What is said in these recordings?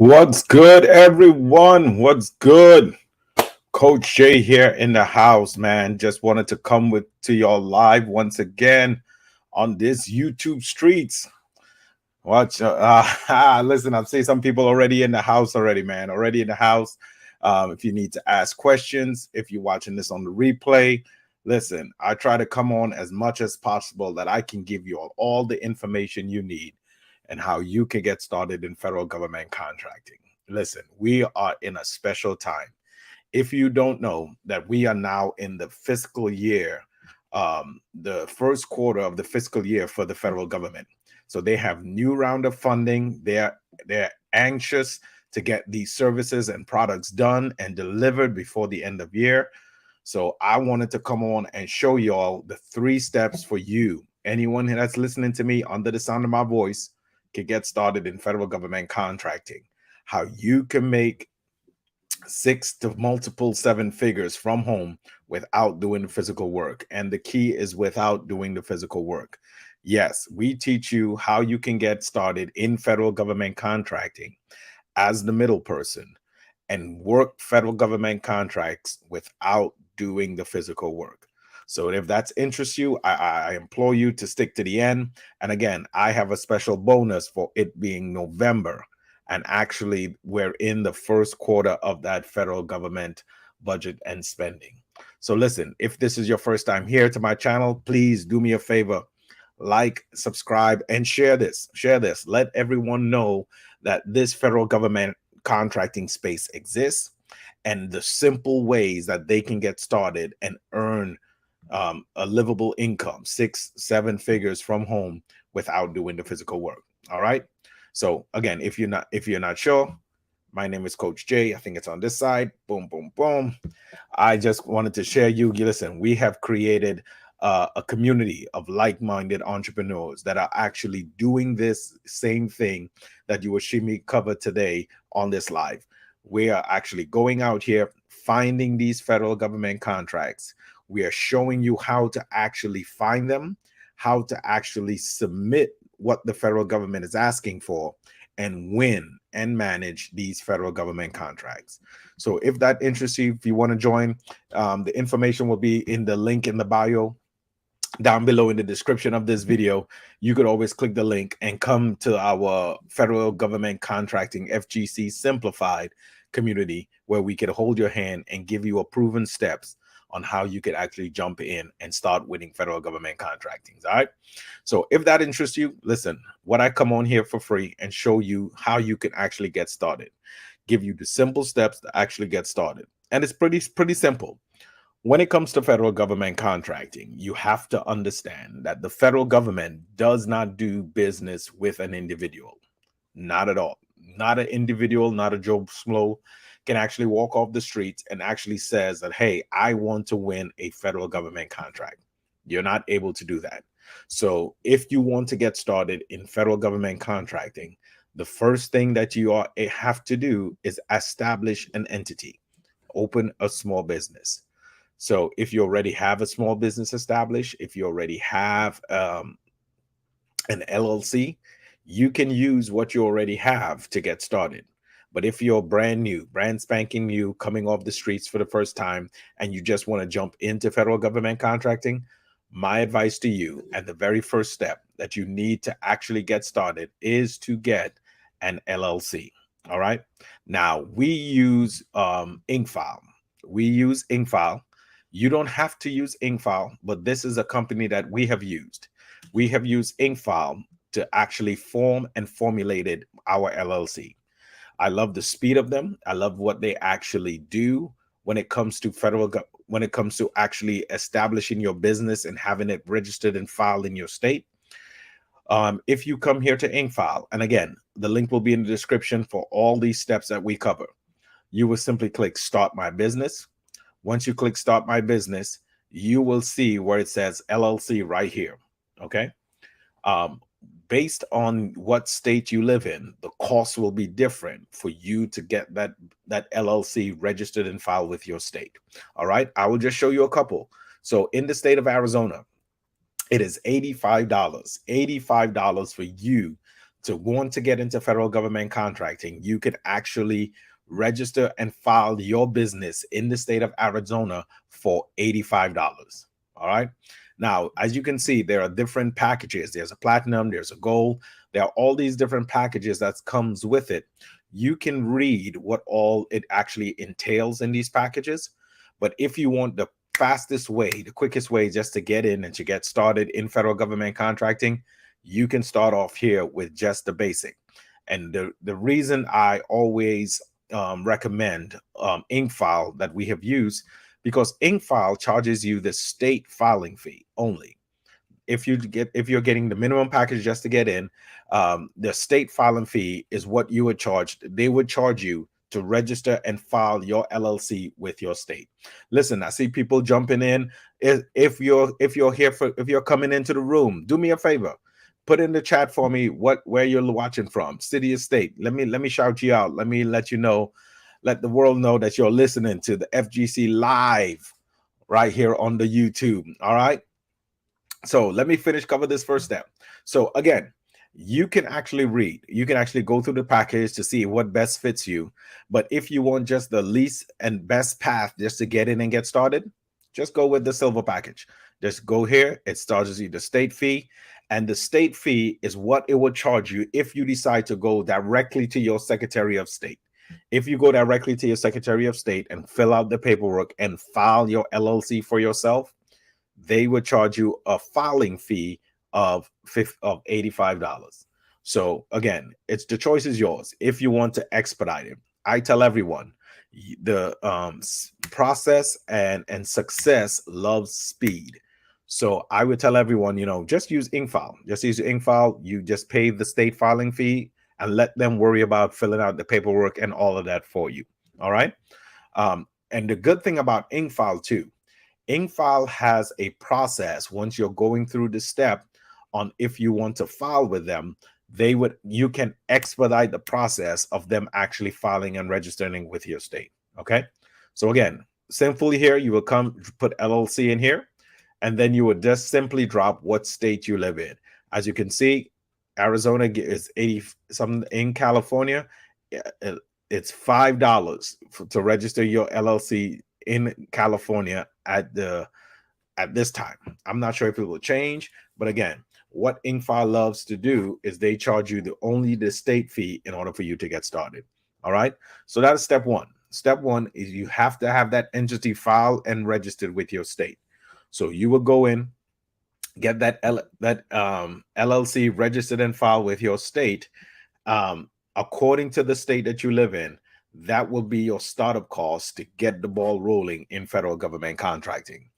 What's good, everyone? What's good? Coach Jay here in the house, man. Just wanted to come with to y'all live once again on this YouTube streets. Watch, listen. I'm seeing some people already in the house already, man. Already in the house. If you need to ask questions, if you're watching this on the replay, listen. I try to come on as much as possible that I can give you all the information you need and how you can get started in federal government contracting. Listen, we are in a special time. If you don't know that we are now in the fiscal year, the first quarter of the fiscal year for the federal government. So they have new round of funding. They're anxious to get these services and products done and delivered before the end of year. So I wanted to come on and show y'all the 3 steps for you. Anyone that's listening to me under the sound of my voice can get started in federal government contracting. How you can make 6 to multiple 7 figures from home without doing the physical work. And the key is without doing the physical work. Yes, we teach you how you can get started in federal government contracting as the middle person and work federal government contracts without doing the physical work. So if that interests you, I implore you to stick to the end. And again, I have a special bonus for it being November. And actually, we're in the first quarter of that federal government budget and spending. So listen, if this is your first time here to my channel, please do me a favor. Like, subscribe, and share this. Share this. Let everyone know that this federal government contracting space exists and the simple ways that they can get started and earn a livable income, 6, 7 figures from home without doing the physical work. All right. So again, if you're not sure, my name is Coach Jay. I think it's on this side. Boom, boom, boom. I just wanted to share you. Listen, we have created a community of like-minded entrepreneurs that are actually doing this same thing that you will see me cover today on this live. We are actually going out here, finding these federal government contracts. We are showing you how to actually find them, how to actually submit what the federal government is asking for, and win and manage these federal government contracts. So if that interests you, if you want to join, the information will be in the link in the bio down below in the description of this video. You could always click the link and come to our federal government contracting FGC simplified community, where we could hold your hand and give you a proven steps on how you could actually jump in and start winning federal government contracting. All right. So if that interests you, listen, what I come on here for free and show you how you can actually get started, give you the simple steps to actually get started. And it's pretty simple. When it comes to federal government contracting, you have to understand that the federal government does not do business with an individual. Not at all. Not an individual, not a Joe Schmo can actually walk off the streets and actually says that, hey, I want to win a federal government contract. You're not able to do that. So if you want to get started in federal government contracting, the first thing that you have to do is establish an entity, open a small business. So if you already have a small business established, if you already have an LLC, you can use what you already have to get started. But if you're brand new, brand spanking new, coming off the streets for the first time, and you just want to jump into federal government contracting, my advice to you, and the very first step that you need to actually get started, is to get an LLC. All right. Now we use InkFile. We use InkFile. You don't have to use InkFile, but this is a company that we have used. We have used InkFile to actually form and formulated our LLC. I love the speed of them. I love what they actually do when it comes to when it comes to actually establishing your business and having it registered and filed in your state. If you come here to InkFile, and again, the link will be in the description for all these steps that we cover, you will simply click Start My Business. Once you click Start My Business, you will see where it says LLC right here. Okay. Based on what state you live in, the cost will be different for you to get that LLC registered and filed with your state. All right. I will just show you a couple. So in the state of Arizona, it is $85 for you to want to get into federal government contracting, you could actually register and file your business in the state of Arizona for $85. All right. Now, as you can see, there are different packages. There's a platinum, there's a gold. There are all these different packages that comes with it. You can read what all it actually entails in these packages. But if you want the fastest way, the quickest way just to get in and to get started in federal government contracting, you can start off here with just the basic. And the reason I always recommend InkFile that we have used, because InkFile charges you the state filing fee only. If you're getting the minimum package just to get in, the state filing fee is what you would charge. They would charge you to register and file your LLC with your state. Listen, I see people jumping in. If you're coming into the room, do me a favor. Put in the chat for me where you're watching from, city or state. Let me shout you out. Let me let you know, let the world know that you're listening to the FGC live right here on the YouTube. All right. So let me cover this first step. So again, you can actually go through the package to see what best fits you. But if you want just the least and best path just to get in and get started, just go with the silver package. Just go here. It charges you the state fee. And the state fee is what it will charge you if you decide to go directly to your Secretary of State. If you go directly to your Secretary of State and fill out the paperwork and file your LLC for yourself, they would charge you a filing fee of $85. So again, the choice is yours. If you want to expedite it, I tell everyone the process and success loves speed. So I would tell everyone, just use InkFile. Just use InkFile. You just pay the state filing fee and let them worry about filling out the paperwork and all of that for you. All right. And the good thing about InkFile too, InkFile has a process. Once you're going through the step on if you want to file with them, you can expedite the process of them actually filing and registering with your state. Okay. So again, simply here, you will put LLC in here, and then you would just simply drop what state you live in. As you can see, Arizona is 80 something. In California, it's $5 to register your LLC in California at this time. I'm not sure if it will change, but again, what InkFile loves to do is they charge you only the state fee in order for you to get started. All right. So that's step one. Step one is you have to have that entity filed and registered with your state. So you will go in, get that LLC registered and filed with your state. According to the state that you live in, that will be your startup cost to get the ball rolling in federal government contracting.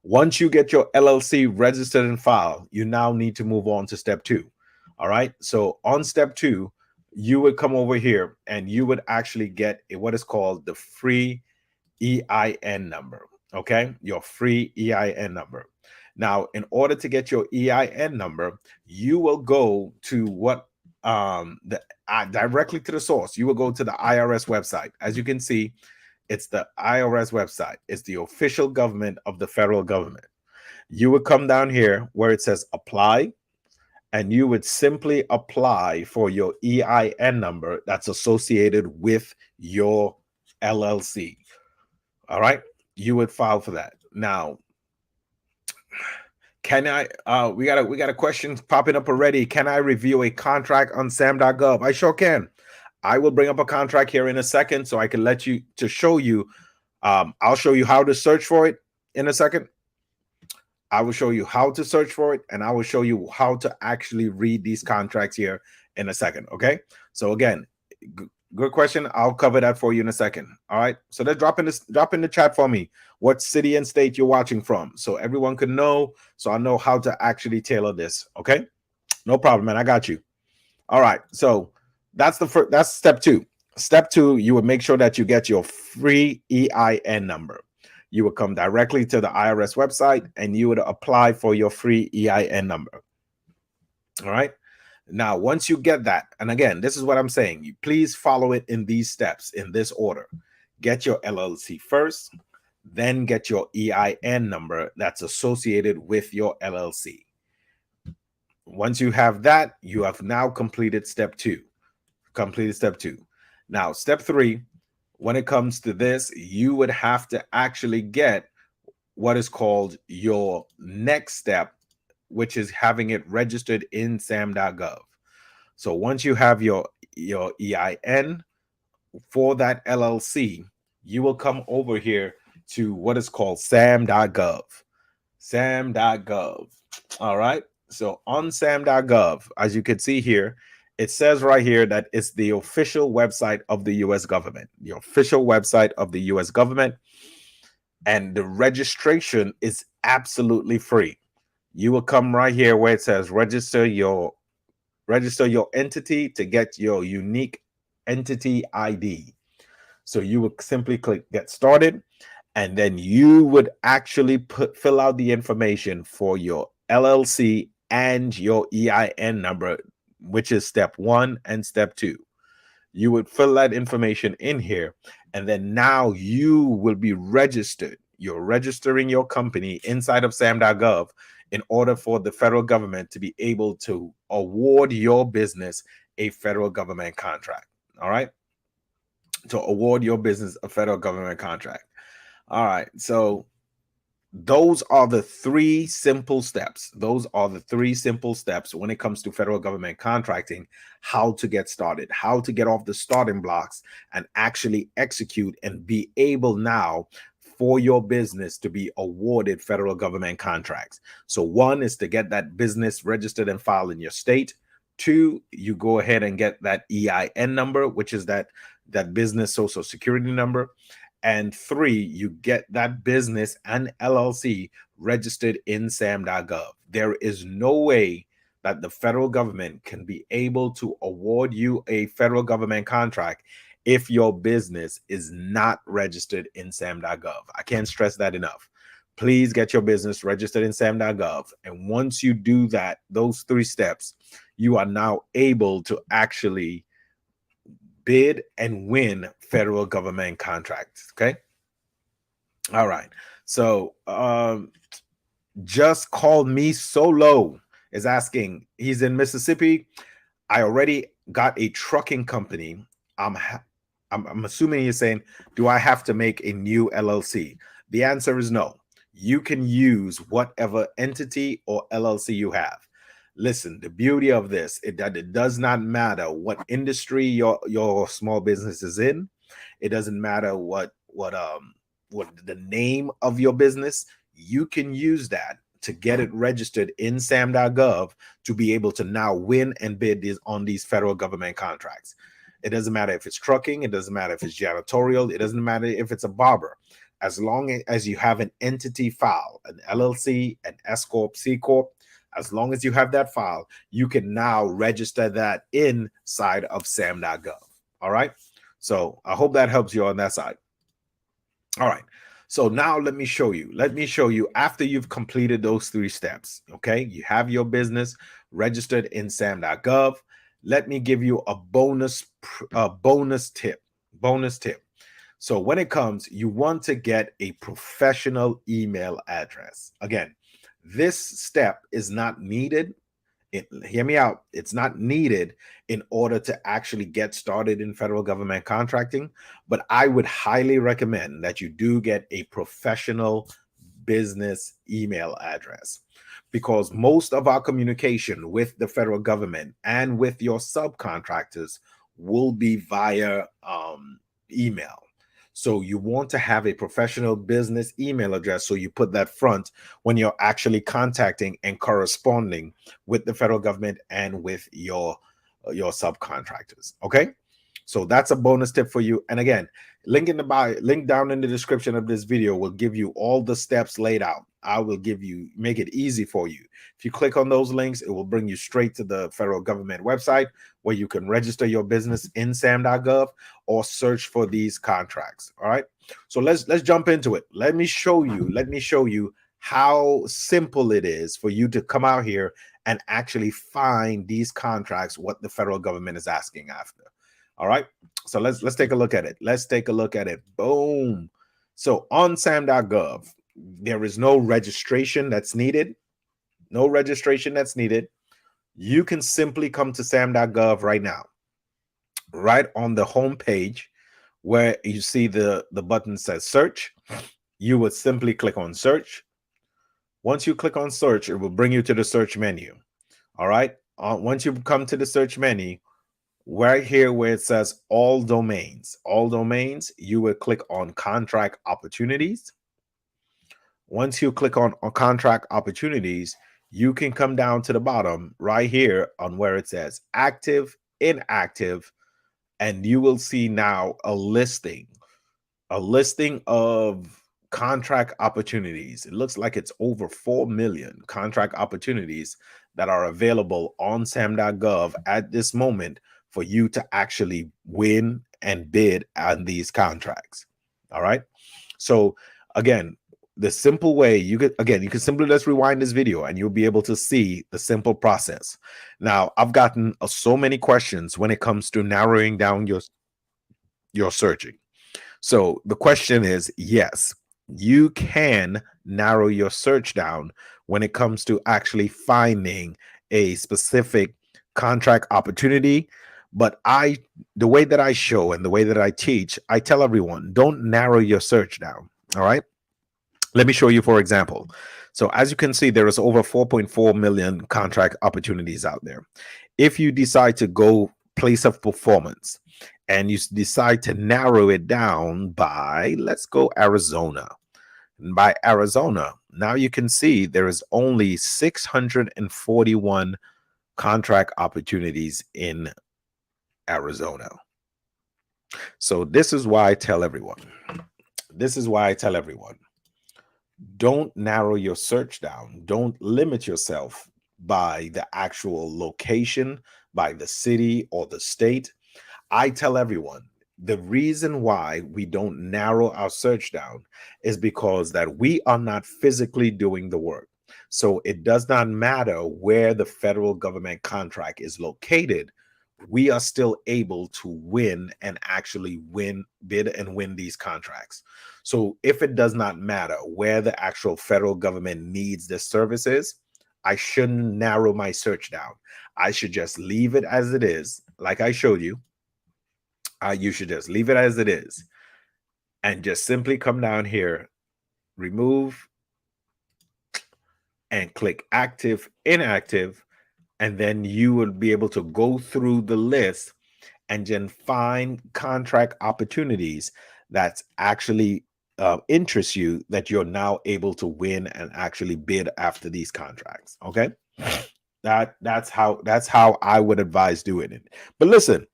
Once you get your LLC registered and filed, you now need to move on to step two. All right. So on step two, you would come over here and you would actually get what is called the free EIN number. Okay. Your free EIN number. Now, in order to get your EIN number, you will go to directly to the source. You will go to the IRS website. As you can see, it's the IRS website. It's the official government of the federal government. You would come down here where it says apply, and you would simply apply for your EIN number that's associated with your LLC. All right. You would file for that. Now, can I, we got a question popping up already. Can I review a contract on SAM.gov? I sure can. I will bring up a contract here in a second so I can show you. I'll show you how to search for it in a second. I will show you how to search for it, and I will show you how to actually read these contracts here in a second. Okay. So again, good question. I'll cover that for you in a second. All right. So let's drop in the chat for me what city and state you're watching from, so everyone can know. So I know how to actually tailor this. Okay. No problem, man. I got you. All right. So that's step two. Step two, you would make sure that you get your free EIN number. You would come directly to the IRS website and you would apply for your free EIN number. All right. Now, once you get that, and again, this is what I'm saying, you please follow it in these steps in this order. Get your LLC first, then get your EIN number that's associated with your LLC. Once you have that, you have now completed step two. Now, step three, when it comes to this, you would have to actually get what is called your next step, which is having it registered in sam.gov. So once you have your EIN for that LLC, you will come over here to what is called sam.gov. Sam.gov. All right. So on sam.gov, as you can see here, it says right here that it's the official website of the US government, the official website of the US government. And the registration is absolutely free. You will come right here where it says register your entity to get your unique entity ID. So you would simply click get started, and then you would actually fill out the information for your LLC and your EIN number, which is step one and step two. You would fill that information in here, and then now you will be registered. You're registering your company inside of sam.gov in order for the federal government to be able to award your business a federal government contract. All right. To award your business a federal government contract. All right. So those are the three simple steps. Those are the three simple steps when it comes to federal government contracting, how to get started, how to get off the starting blocks and actually execute and be able now for your business to be awarded federal government contracts. So one is to get that business registered and filed in your state. Two, you go ahead and get that EIN number, which is that business social security number. And three, you get that business and LLC registered in sam.gov. There is no way that the federal government can be able to award you a federal government contract if your business is not registered in sam.gov. I can't stress that enough. Please get your business registered in sam.gov. And once you do that, those three steps, you are now able to actually bid and win federal government contracts. Okay. All right. So just call me Solo is asking, he's in Mississippi. I already got a trucking company. I'm assuming he's saying, do I have to make a new LLC? The answer is no. You can use whatever entity or LLC you have. Listen, the beauty of this is that it does not matter what industry your small business is in. It doesn't matter what the name of your business. You can use that to get it registered in sam.gov to be able to now win and bid on these federal government contracts. It doesn't matter if it's trucking. It doesn't matter if it's janitorial. It doesn't matter if it's a barber. As long as you have an entity file, an LLC, an S Corp, C Corp, as long as you have that file, you can now register that inside of sam.gov. All right. So I hope that helps you on that side. All right. So now let me show you after you've completed those three steps. Okay. You have your business registered in sam.gov. Let me give you a bonus tip. So when it comes, you want to get a professional email address. Again, this step is not needed. Hear me out. It's not needed in order to actually get started in federal government contracting, but I would highly recommend that you do get a professional business email address, because most of our communication with the federal government and with your subcontractors will be via email. So you want to have a professional business email address. So you put that front when you're actually contacting and corresponding with the federal government and with your subcontractors. Okay. So that's a bonus tip for you. And again, link down in the description of this video will give you all the steps laid out. I will make it easy for you. If you click on those links, it will bring you straight to the federal government website where you can register your business in sam.gov or search for these contracts. All right. So let's jump into it. Let me show you how simple it is for you to come out here and actually find these contracts, what the federal government is asking after. All right. So let's take a look at it. Boom. So on sam.gov, there is no registration that's needed. You can simply come to sam.gov right now, right on the home page where you see the button says search. You would simply click on search. Once you click on search, it will bring you to the search menu. All right. Once you come to the search menu, right here where it says all domains, you will click on contract opportunities. Once you click on contract opportunities, you can come down to the bottom right here on where it says active, inactive, and you will see now a listing of contract opportunities. It looks like it's over 4 million contract opportunities that are available on sam.gov at this moment for you to actually win and bid on these contracts. All right. So again, the simple way you can simply just rewind this video and you'll be able to see the simple process. Now, I've gotten so many questions when it comes to narrowing down your searching. So the question is, yes, you can narrow your search down when it comes to actually finding a specific contract opportunity. But the way that I show and the way that I teach, I tell everyone, don't narrow your search down. All right. Let me show you, for example. So as you can see, there is over 4.4 million contract opportunities out there. If you decide to go place of performance and you decide to narrow it down by, let's go Arizona. And by Arizona, now you can see there is only 641 contract opportunities in Arizona. So this is why I tell everyone. Don't narrow your search down. Don't limit yourself by the actual location, by the city or the state. I tell everyone the reason why we don't narrow our search down is because that we are not physically doing the work. So it does not matter where the federal government contract is located. We are still able to win and actually bid and win these contracts. So if it does not matter where the actual federal government needs the services, I shouldn't narrow my search down. I should just leave it as it is. Like I showed you, you should just leave it as it is and just simply come down here, remove, and click active, inactive, and then you will be able to go through the list and then find contract opportunities that actually interest you, that you're now able to win and actually bid after these contracts. Okay, that's how I would advise doing it. But listen,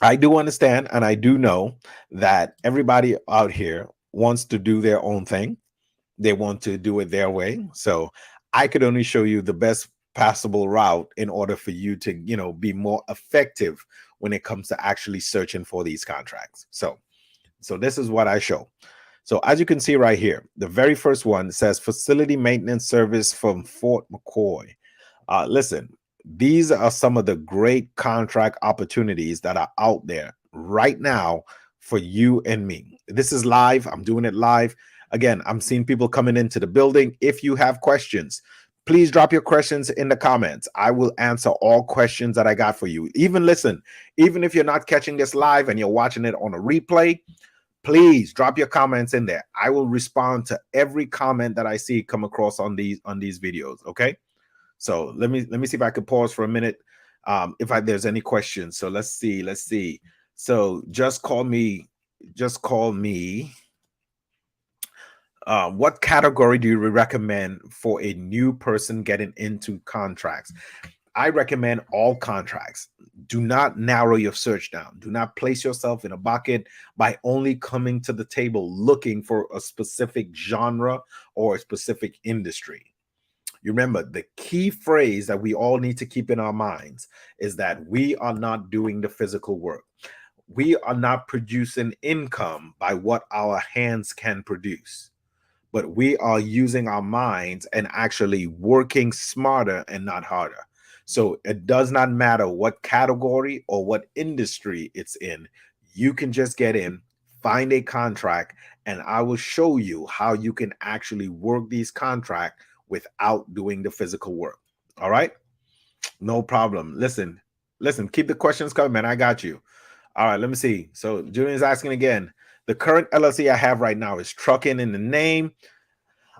I do understand and I do know that everybody out here wants to do their own thing. They want to do it their way. So I could only show you the best possible route in order for you to, be more effective when it comes to actually searching for these contracts. So this is what I show. So as you can see right here, the very first one says facility maintenance service from Fort McCoy. Listen, these are some of the great contract opportunities that are out there right now for you and me. This is live. I'm doing it live. Again, I'm seeing people coming into the building. If you have questions, please drop your questions in the comments. I will answer all questions that I got for you. Even if you're not catching this live and you're watching it on a replay, please drop your comments in there. I will respond to every comment that I see come across on these videos. Okay. So let me see if I could pause for a minute. If there's any questions. So let's see. So just call me. What category do you recommend for a new person getting into contracts? I recommend all contracts. Do not narrow your search down. Do not place yourself in a bucket by only coming to the table looking for a specific genre or a specific industry. You remember, the key phrase that we all need to keep in our minds is that we are not doing the physical work. We are not producing income by what our hands can produce, but we are using our minds and actually working smarter and not harder. So it does not matter what category or what industry it's in. You can just get in, find a contract, and I will show you how you can actually work these contracts without doing the physical work. All right. No problem. Listen, keep the questions coming, man. I got you. All right, let me see. So Julian's asking again. The current LLC I have right now is trucking in the name.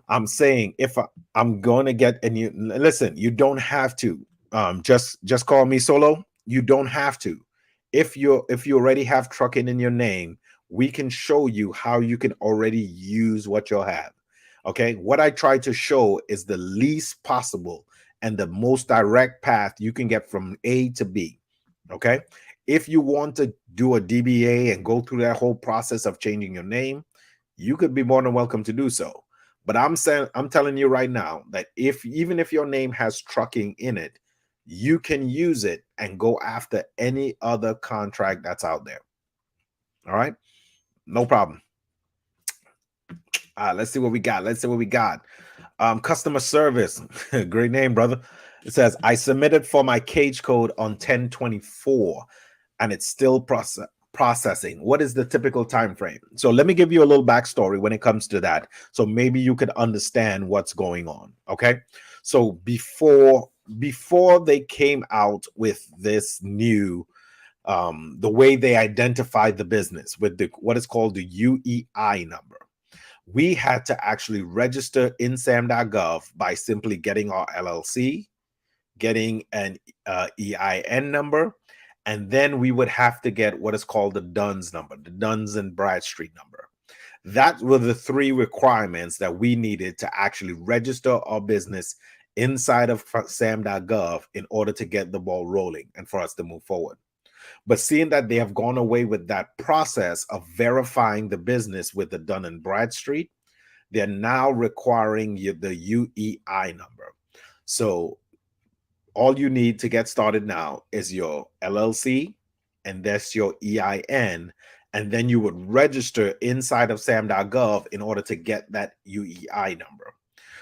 I'm saying if I'm going to get, and you listen, you don't have to. Just call me Solo. You don't have to. If you already have trucking in your name, we can show you how you can already use what you'll have. Okay. What I try to show is the least possible and the most direct path you can get from A to B. Okay. If you want to do a DBA and go through that whole process of changing your name, you could be more than welcome to do so. But I'm telling you right now that even if your name has trucking in it, you can use it and go after any other contract that's out there. All right, no problem. Let's see what we got. Customer service. Great name, brother. It says I submitted for my cage code on 10/24 and it's still processing. What is the typical time frame? So let me give you a little backstory when it comes to that, so maybe you could understand what's going on. Okay, so before they came out with this new the way they identified the business with what is called the UEI number, we had to actually register in sam.gov by simply getting our LLC, getting an EIN number, and then we would have to get what is called the DUNS number, the Duns and Bradstreet number. That were the three requirements that we needed to actually register our business inside of sam.gov in order to get the ball rolling and for us to move forward. But seeing that they have gone away with that process of verifying the business with the Dun and Bradstreet, they're now requiring the UEI number. So all you need to get started now is your LLC, and that's your EIN, and then you would register inside of sam.gov in order to get that UEI number.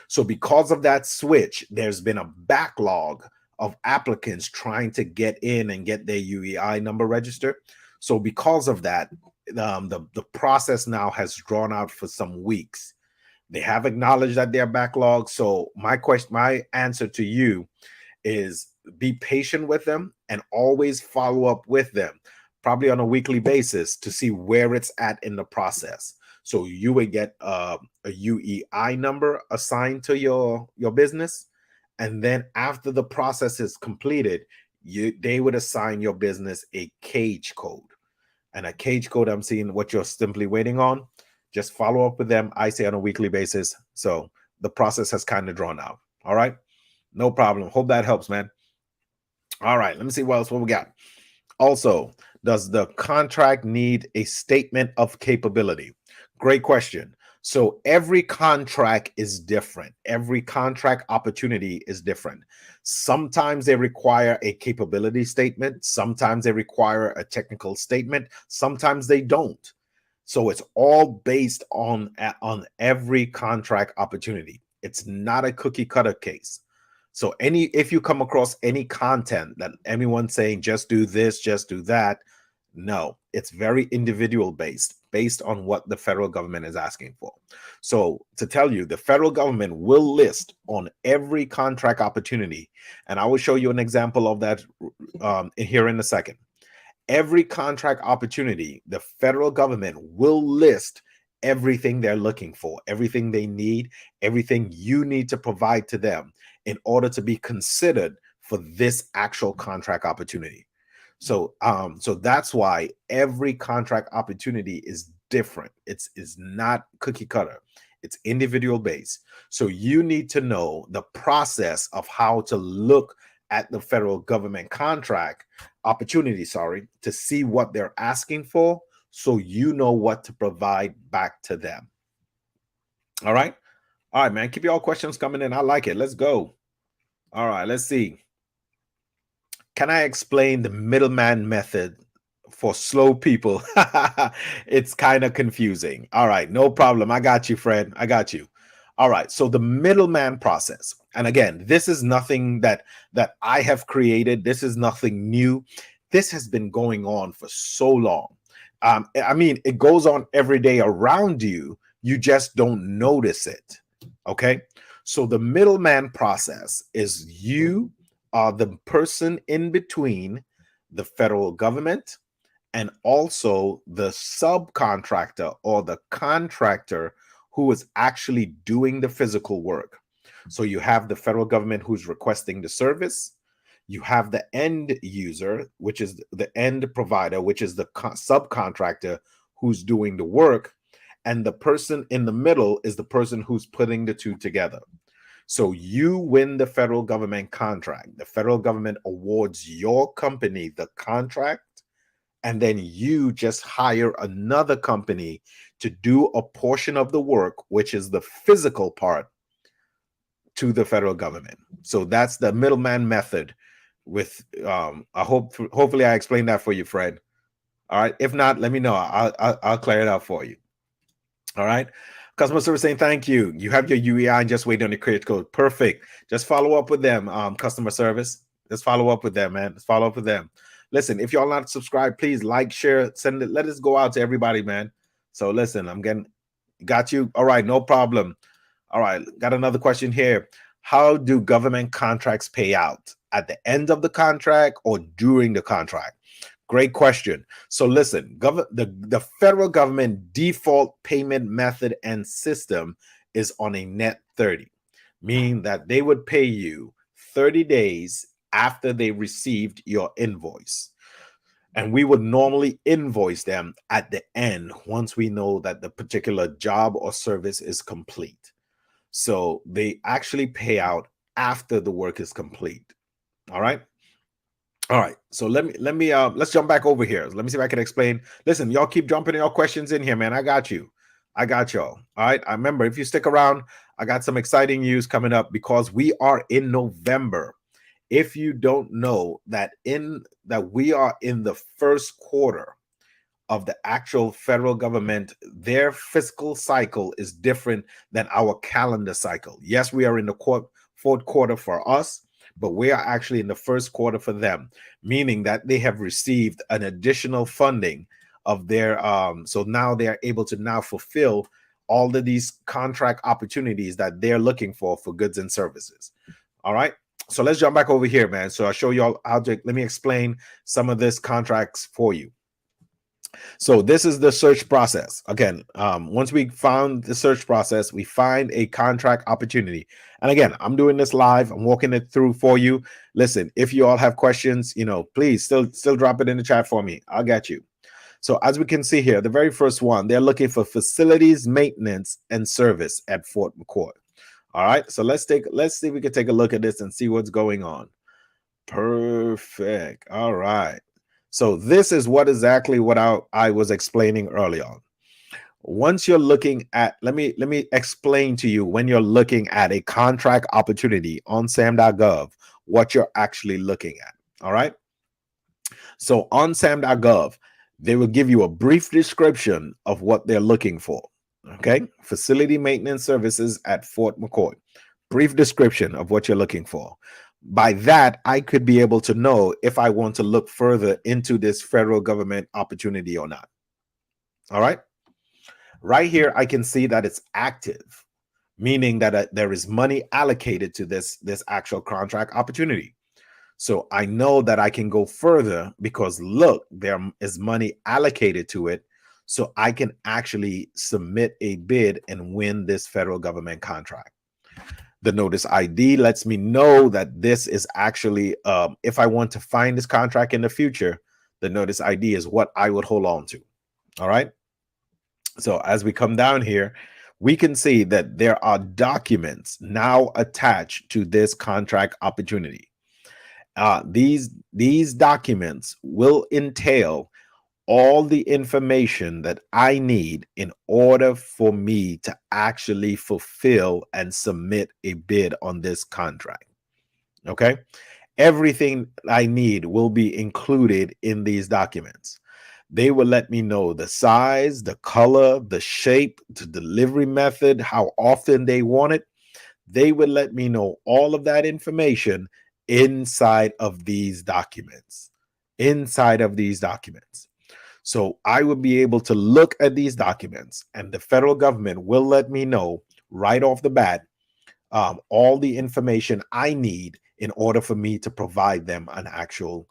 So because of that switch, there's been a backlog of applicants trying to get in and get their UEI number registered. So because of that, the process now has drawn out for some weeks. They have acknowledged that they're backlogged. So my answer to you is be patient with them and always follow up with them, probably on a weekly basis, to see where it's at in the process. So you would get a UEI number assigned to your business. And then after the process is completed, they would assign your business a cage code. And a cage code, I'm seeing what you're simply waiting on. Just follow up with them, I say, on a weekly basis. So the process has kind of drawn out. All right. No problem. Hope that helps, man. All right. Let me see what we got. Also, does the contract need a statement of capability? Great question. So every contract is different. Every contract opportunity is different. Sometimes they require a capability statement. Sometimes they require a technical statement. Sometimes they don't. So it's all based on every contract opportunity. It's not a cookie cutter case. So if you come across any content that anyone's saying, just do this, just do that, no, it's very individual based on what the federal government is asking for. So to tell you, the federal government will list on every contract opportunity, and I will show you an example of that here in a second. Every contract opportunity, the federal government will list everything they're looking for, everything they need, everything you need to provide to them in order to be considered for this actual contract opportunity. So that's why every contract opportunity is different. It's not cookie cutter. It's individual based. So you need to know the process of how to look at the federal government contract opportunity, to see what they're asking for, so you know what to provide back to them. All right, man. Keep your questions coming in. I like it. Let's go. All right, let's see. Can I explain the middleman method for slow people? It's kind of confusing. All right, no problem. I got you, Fred. I got you. All right, so the middleman process. And again, this is nothing that I have created. This is nothing new. This has been going on for so long. I mean, it goes on every day around you. You just don't notice it. Okay. So the middleman process is you are the person in between the federal government and also the subcontractor or the contractor who is actually doing the physical work. So you have the federal government who's requesting the service. You have the end user, which is the end provider, which is the subcontractor who's doing the work. And the person in the middle is the person who's putting the two together. So you win the federal government contract. The federal government awards your company the contract, and then you just hire another company to do a portion of the work, which is the physical part, to the federal government. So that's the middleman method. With hopefully I explained that for you, Fred. All right. If not, let me know. I'll clear it out for you. All right. Customer service saying thank you. You have your UEI and just wait on the credit code. Perfect. Just follow up with them. Customer service. Just follow up with them, man. Let's follow up with them. Listen, if y'all not subscribed, please like, share, send it. Let us go out to everybody, man. So listen, got you. All right, no problem. All right, got another question here. How do government contracts pay out? At the end of the contract or during the contract? Great question. So listen, the federal government default payment method and system is on a net 30, meaning that they would pay you 30 days after they received your invoice. And we would normally invoice them at the end once we know that the particular job or service is complete. So they actually pay out after the work is complete. All right. All right. So let's jump back over here. Let me see if I can explain. Listen, y'all keep jumping your questions in here, man. I got you. I got y'all. All right. I remember, if you stick around, I got some exciting news coming up because we are in November. If you don't know that we are in the first quarter of the actual federal government, their fiscal cycle is different than our calendar cycle. Yes, we are in the fourth quarter for us, but we are actually in the first quarter for them, meaning that they have received an additional funding of their so now they are able to now fulfill all of these contract opportunities that they're looking for goods and services. All right. So let's jump back over here, man. So I'll show you all how to, let me explain some of this contracts for you. So this is the search process. Again, once we found the search process, we find a contract opportunity. And again, I'm doing this live. I'm walking it through for you. Listen, if you all have questions, please still drop it in the chat for me. I'll get you. So as we can see here, the very first one, they're looking for facilities maintenance and service at Fort McCoy. All right, so let's see if we can take a look at this and see what's going on. Perfect. All right. So this is exactly what I was explaining early on. Once you're looking at, let me explain to you, when you're looking at a contract opportunity on SAM.gov, what you're actually looking at. All right. So on SAM.gov, they will give you a brief description of what they're looking for. Okay. Facility maintenance services at Fort McCoy. Brief description of what you're looking for. By that, I could be able to know if I want to look further into this federal government opportunity or not. All right. Right here, I can see that it's active, meaning that there is money allocated to this actual contract opportunity. So I know that I can go further because look, there is money allocated to it. So I can actually submit a bid and win this federal government contract. The notice ID lets me know that this is actually, if I want to find this contract in the future, the notice ID is what I would hold on to. All right. So as we come down here, we can see that there are documents now attached to this contract opportunity. These documents will entail all the information that I need in order for me to actually fulfill and submit a bid on this contract. Okay. Everything I need will be included in these documents. They will let me know the size, the color, the shape, the delivery method, how often they want it. They will let me know all of that information inside of these documents. So I will be able to look at these documents, and the federal government will let me know right off the bat all the information I need in order for me to provide them an actual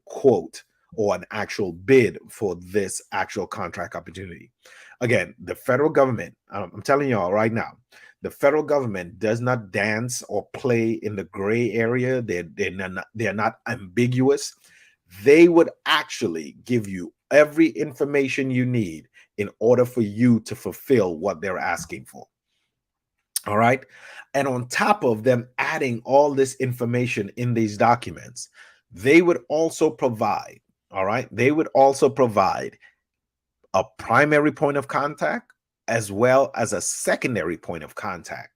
quote or an actual bid for this actual contract opportunity. Again, the federal government, I'm telling you all right now, the federal government does not dance or play in the gray area. They're not ambiguous. They would actually give you every information you need in order for you to fulfill what they're asking for. All right. And on top of them adding all this information in these documents, they would also provide, all right, they would also provide a primary point of contact as well as a secondary point of contact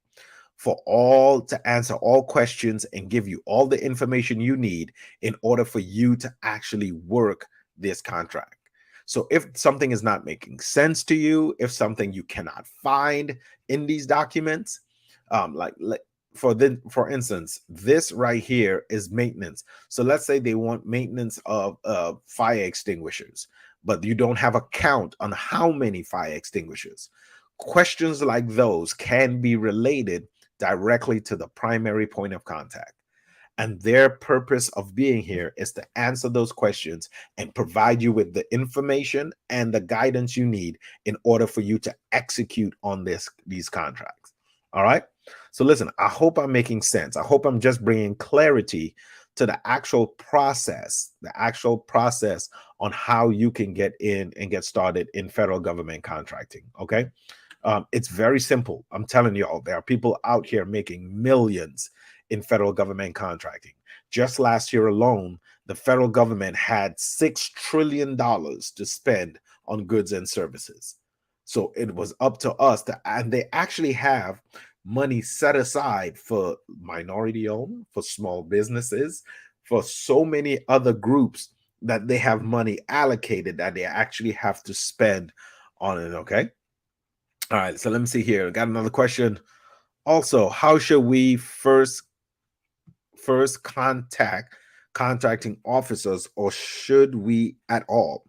for all to answer all questions and give you all the information you need in order for you to actually work this contract. So if something is not making sense to you, if something you cannot find in these documents, for instance, this right here is maintenance. So let's say they want maintenance of fire extinguishers, but you don't have a count on how many fire extinguishers. Questions like those can be related directly to the primary point of contact. And their purpose of being here is to answer those questions and provide you with the information and the guidance you need in order for you to execute on these contracts. All right. So listen, I hope I'm making sense. I hope I'm just bringing clarity to the actual process on how you can get in and get started in federal government contracting. Okay. It's very simple. I'm telling you all, there are people out here making millions in federal government contracting. Just last year alone, the federal government had $6 trillion to spend on goods and services. So it was up to us and they actually have money set aside for minority owned, for small businesses, for so many other groups that they have money allocated that they actually have to spend on it. Okay. All right, so let me see here. Got another question. Also, how should we first contact contracting officers, or should we at all?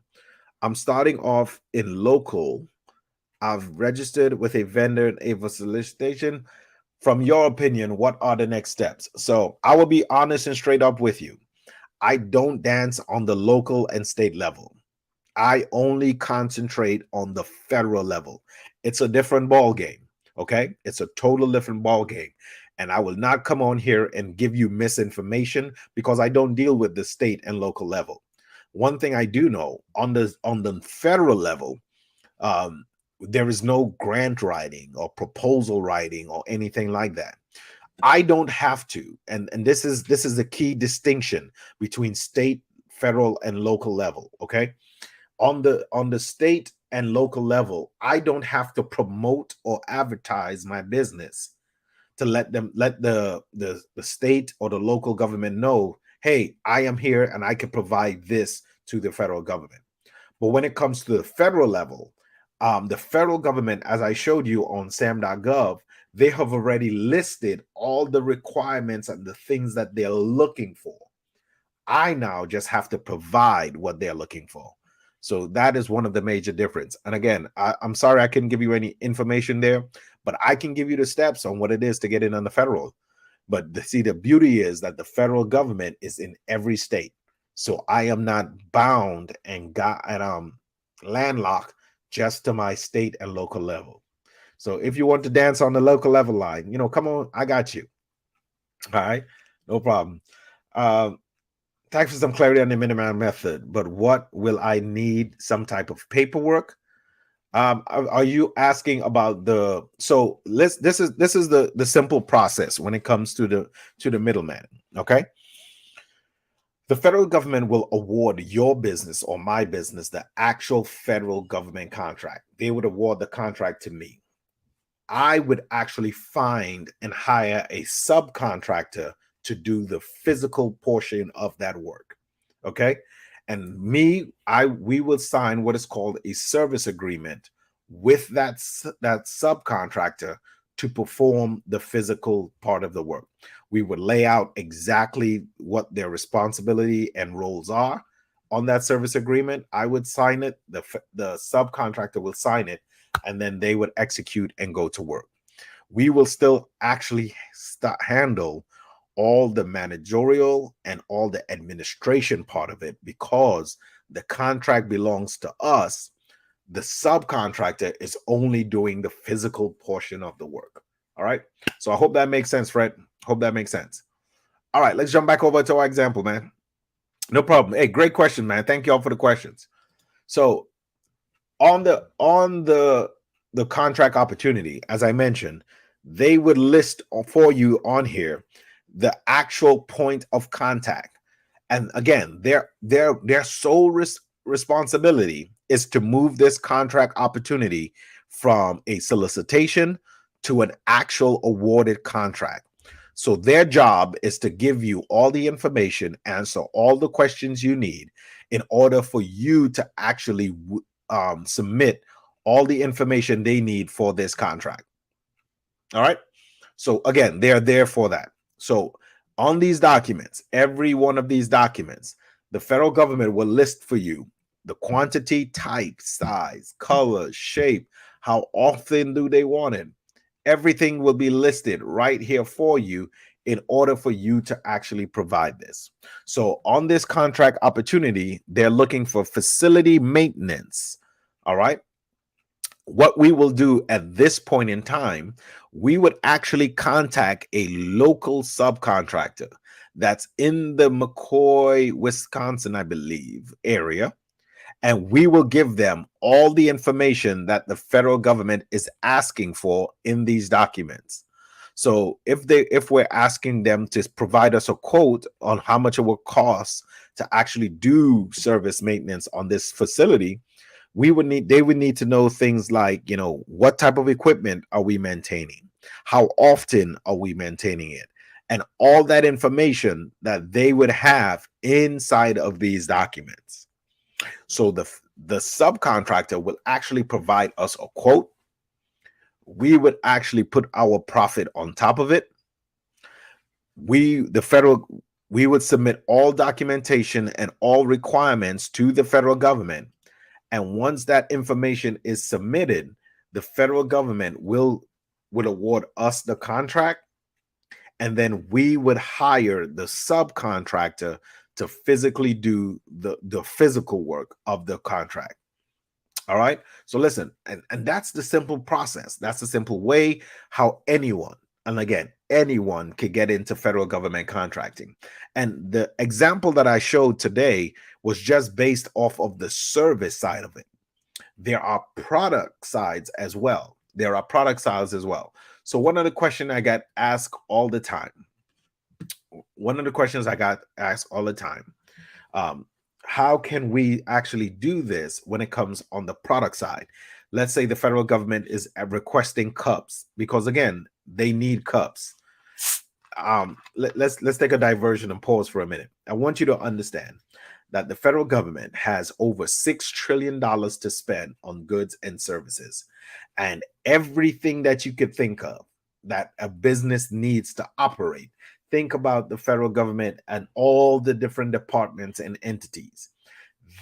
I'm starting off in local. I've registered with a vendor and a solicitation. From your opinion, what are the next steps? So I will be honest and straight up with you. I don't dance on the local and state level. I only concentrate on the federal level. It's a different ball game. Okay. It's a total different ball game. And I will not come on here and give you misinformation because I don't deal with the state and local level. One thing I do know on the federal level, there is no grant writing or proposal writing or anything like that. I don't have to. And this is the key distinction between state, federal, and local level. Okay. On the state and local level, I don't have to promote or advertise my business to let the state or the local government know, hey, I am here and I can provide this to the federal government. But when it comes to the federal level, the federal government, as I showed you on sam.gov, they have already listed all the requirements and the things that they're looking for. I now just have to provide what they're looking for. So that is one of the major difference. And again, I'm sorry I couldn't give you any information there, but I can give you the steps on what it is to get in on the federal. But the beauty is that the federal government is in every state. So I am not bound and landlocked just to my state and local level. So if you want to dance on the local level line, come on, I got you. All right, no problem. Thanks for some clarity on the minimum method, but what will I need? Some type of paperwork? Are you asking about so this is the simple process when it comes to the middleman. Okay. The federal government will award your business or my business the actual federal government contract. They would award the contract to me. I would actually find and hire a subcontractor to do the physical portion of that work. Okay. And we will sign what is called a service agreement with that subcontractor to perform the physical part of the work. We would lay out exactly what their responsibility and roles are on that service agreement. I would sign it. The subcontractor will sign it, and then they would execute and go to work. We will still actually handle all the managerial and all the administration part of it, because the contract belongs to us. The subcontractor is only doing the physical portion of the work. All right. So I hope that makes sense, Fred. Hope that makes sense. All right, let's jump back over to our example, man. No problem. Hey, great question, man. Thank you all for the questions. So on the contract opportunity, as I mentioned, they would list for you on here the actual point of contact. And again, their sole responsibility is to move this contract opportunity from a solicitation to an actual awarded contract. So their job is to give you all the information, answer all the questions you need in order for you to actually submit all the information they need for this contract. All right. So again, they're there for that. So on these documents, every one of these documents, the federal government will list for you the quantity, type, size, color, shape, how often do they want it. Everything will be listed right here for you in order for you to actually provide this. So on this contract opportunity, they're looking for facility maintenance. All right. What we will do at this point in time, we would actually contact a local subcontractor that's in the McCoy, Wisconsin, I believe, area. And we will give them all the information that the federal government is asking for in these documents. So if we're asking them to provide us a quote on how much it will cost to actually do service maintenance on this facility, they would need to know things like, what type of equipment are we maintaining? How often are we maintaining it? And all that information that they would have inside of these documents. So the subcontractor will actually provide us a quote. We would actually put our profit on top of it. We would submit all documentation and all requirements to the federal government. And once that information is submitted, the federal government would award us the contract. And then we would hire the subcontractor to physically do the physical work of the contract. All right. So listen, and that's the simple process. That's the simple way how anyone, and again, anyone can get into federal government contracting. And the example that I showed today was just based off of the service side of it. There are product sides as well. So one of the questions I got asked all the time, how can we actually do this when it comes on the product side? Let's say the federal government is requesting cups, because again, they need cups. Let's take a diversion and pause for a minute. I want you to understand that the federal government has over $6 trillion to spend on goods and services, and everything that you could think of that a business needs to operate. Think about the federal government and all the different departments and entities.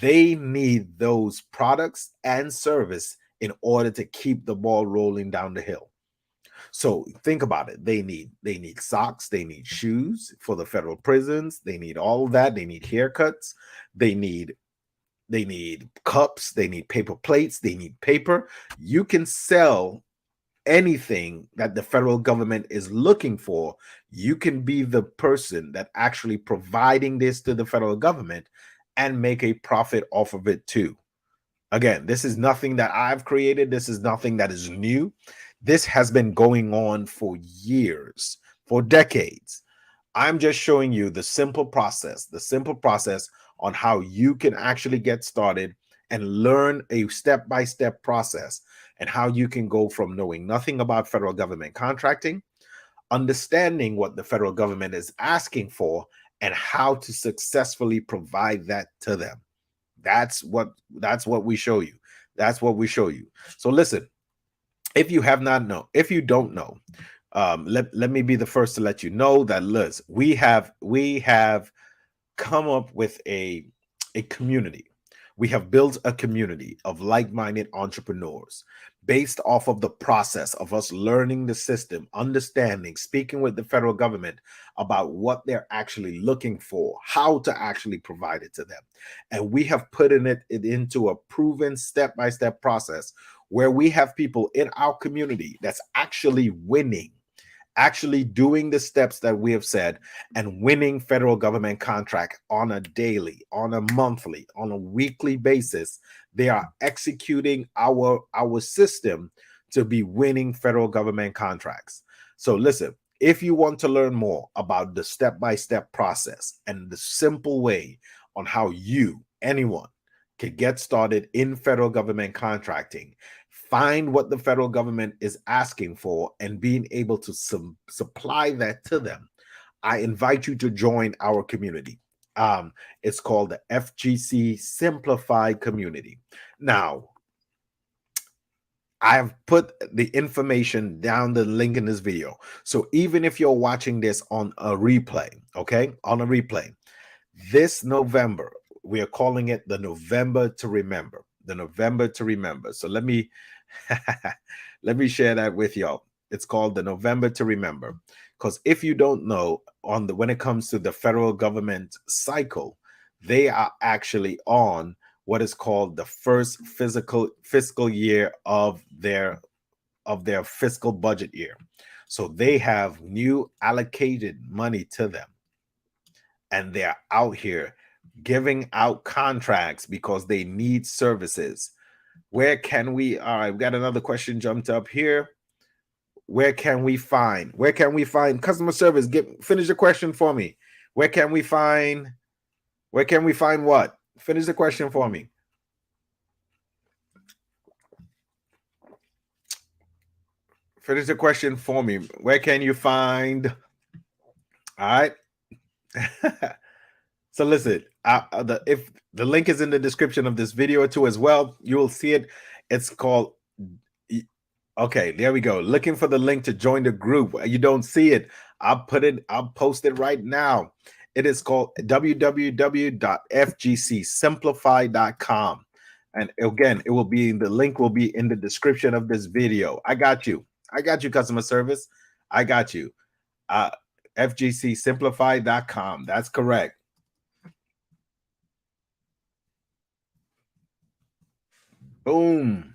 They need those products and service in order to keep the ball rolling down the hill. So think about it. They need socks, they need shoes for the federal prisons, they need all of that, they need haircuts, they need cups, they need paper plates, they need paper. You can sell anything that the federal government is looking for. You can be the person that actually providing this to the federal government and make a profit off of it too. Again, this is nothing that I've created. This is nothing that is new. This has been going on for years, for decades. I'm just showing you the simple process on how you can actually get started and learn a step-by-step process, and how you can go from knowing nothing about federal government contracting, understanding what the federal government is asking for, and how to successfully provide that to them. That's what we show you. So listen, if you don't know, let me be the first to let you know that, Liz, we have come up with a community. We have built a community of like-minded entrepreneurs based off of the process of us learning the system, understanding, speaking with the federal government about what they're actually looking for, how to actually provide it to them. And we have put it into a proven step-by-step process where we have people in our community that's actually winning, actually doing the steps that we have said, and winning federal government contract on a daily, on a monthly, on a weekly basis. They are executing our system to be winning federal government contracts. So listen, if you want to learn more about the step-by-step process and the simple way on how anyone can get started in federal government contracting, find what the federal government is asking for, and being able to supply that to them, I invite you to join our community. It's called the FGC Simplified Community. Now, I've put the information down the link in this video. So even if you're watching this on a replay, okay, on a replay, this November, we are calling it the November to Remember, the November to Remember. So let me let me share that with y'all. It's called the November to Remember, because if you don't know, when it comes to the federal government cycle, they are actually on what is called the first fiscal year of their fiscal budget year. So they have new allocated money to them, and they're out here giving out contracts because they need services. Where can we, all right, we got another question jumped up here. Where can we find customer service? Finish the question for me. Where can we find what? Finish the question for me. Finish the question for me. Where can you find? All right. So listen, if the link is in the description of this video too as well, you will see it. It's called, okay, there we go. Looking for the link to join the group. You don't see it. I'll post it right now. It is called www.fgcsimplify.com. And again, the link will be in the description of this video. I got you, customer service. I got you. FGCsimplify.com. That's correct. Boom.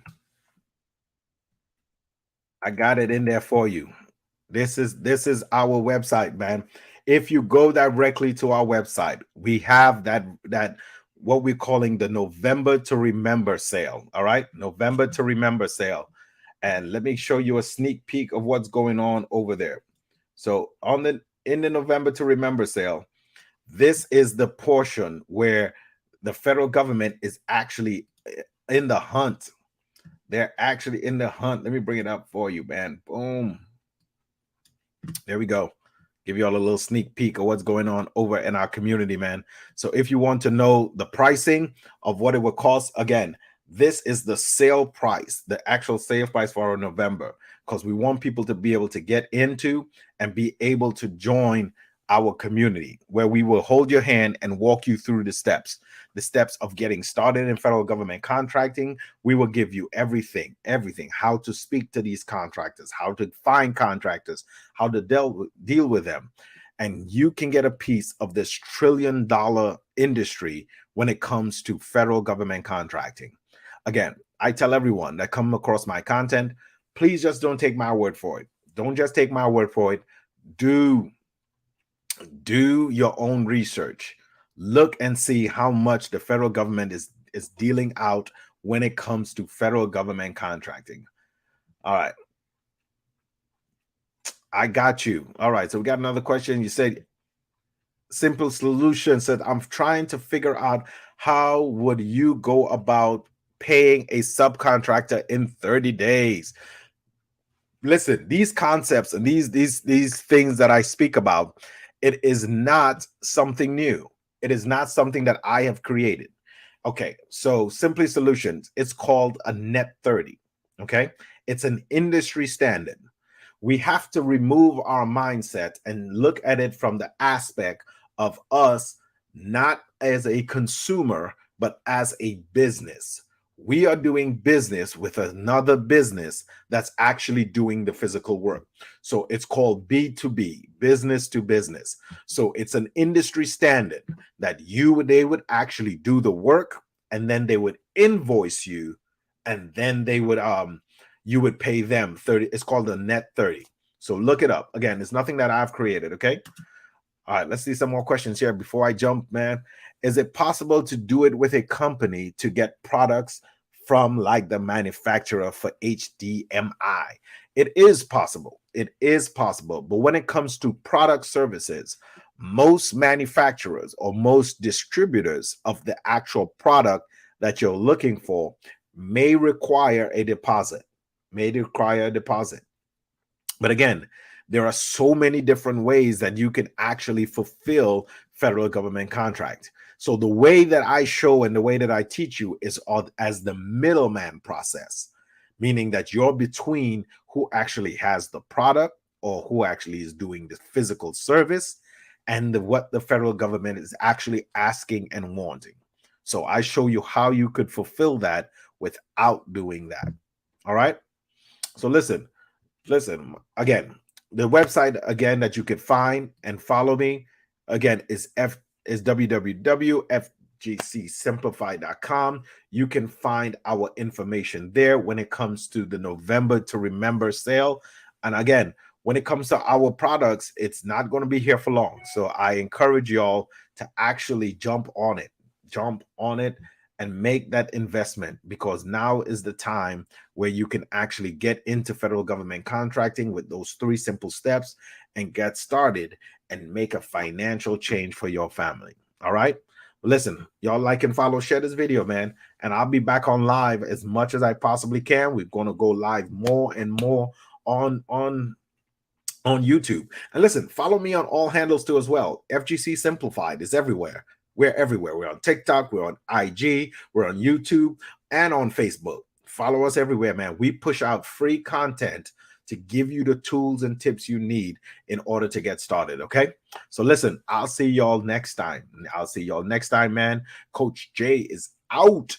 I got it in there for you. This is our website, man. If you go directly to our website, we have that what we're calling the November to Remember sale. All right, November to Remember sale. And let me show you a sneak peek of what's going on over there. So in the November to Remember sale, this is the portion where the federal government is actually in the hunt. They're actually in the hunt. Let me bring it up for you, man. Boom. There we go. Give you all a little sneak peek of what's going on over in our community, man. So if you want to know the pricing of what it would cost, again, this is the sale price, the actual sale price for our November, because we want people to be able to get into and be able to join our community, where we will hold your hand and walk you through the steps of getting started in federal government contracting. We will give you everything, how to speak to these contractors, how to find contractors, how to deal with them. And you can get a piece of this trillion-dollar industry when it comes to federal government contracting. Again, I tell everyone that come across my content, please just don't take my word for it. Don't just take my word for it. Do your own research. Look and see how much the federal government is dealing out when it comes to federal government contracting. All right. I got you. All right. So we got another question. You said Simple Solution said, I'm trying to figure out how would you go about paying a subcontractor in 30 days. Listen, these concepts and these things that I speak about, it is not something new. It is not something that I have created. Okay, so Simply Solutions, it's called a net 30. Okay, it's an industry standard. We have to remove our mindset and look at it from the aspect of us not as a consumer, but as a business. We are doing business with another business that's actually doing the physical work. So it's called B2B, business to business. So it's an industry standard that they would actually do the work, and then they would invoice you, and then they would you would pay them 30. It's called a net 30. So look it up. Again, it's nothing that I've created, okay? All right, let's see some more questions here before I jump, man. Is it possible to do it with a company to get products from like the manufacturer for HDMI? It is possible. It is possible. But when it comes to product services, most manufacturers or most distributors of the actual product that you're looking for may require a deposit, But again, there are so many different ways that you can actually fulfill federal government contract. So the way that I show and the way that I teach you is as the middleman process, meaning that you're between who actually has the product or who actually is doing the physical service and what the federal government is actually asking and wanting. So I show you how you could fulfill that without doing that. All right. So listen again, the website again that you can find and follow me again is www.fgcsimplify.com. You can find our information there when it comes to the November to Remember sale. And again, when it comes to our products, it's not going to be here for long. So I encourage y'all to actually jump on it and make that investment, because now is the time where you can actually get into federal government contracting with those 3 simple steps and get started and make a financial change for your family. All right. Listen, y'all like and follow, share this video, man. And I'll be back on live as much as I possibly can. We're going to go live more and more on YouTube. And listen, follow me on all handles too as well. FGC Simplified is everywhere. We're everywhere. We're on TikTok, we're on IG, we're on YouTube, and on Facebook. Follow us everywhere, man. We push out free content to give you the tools and tips you need in order to get started, okay? So listen, I'll see y'all next time. Man. Coach Jay is out.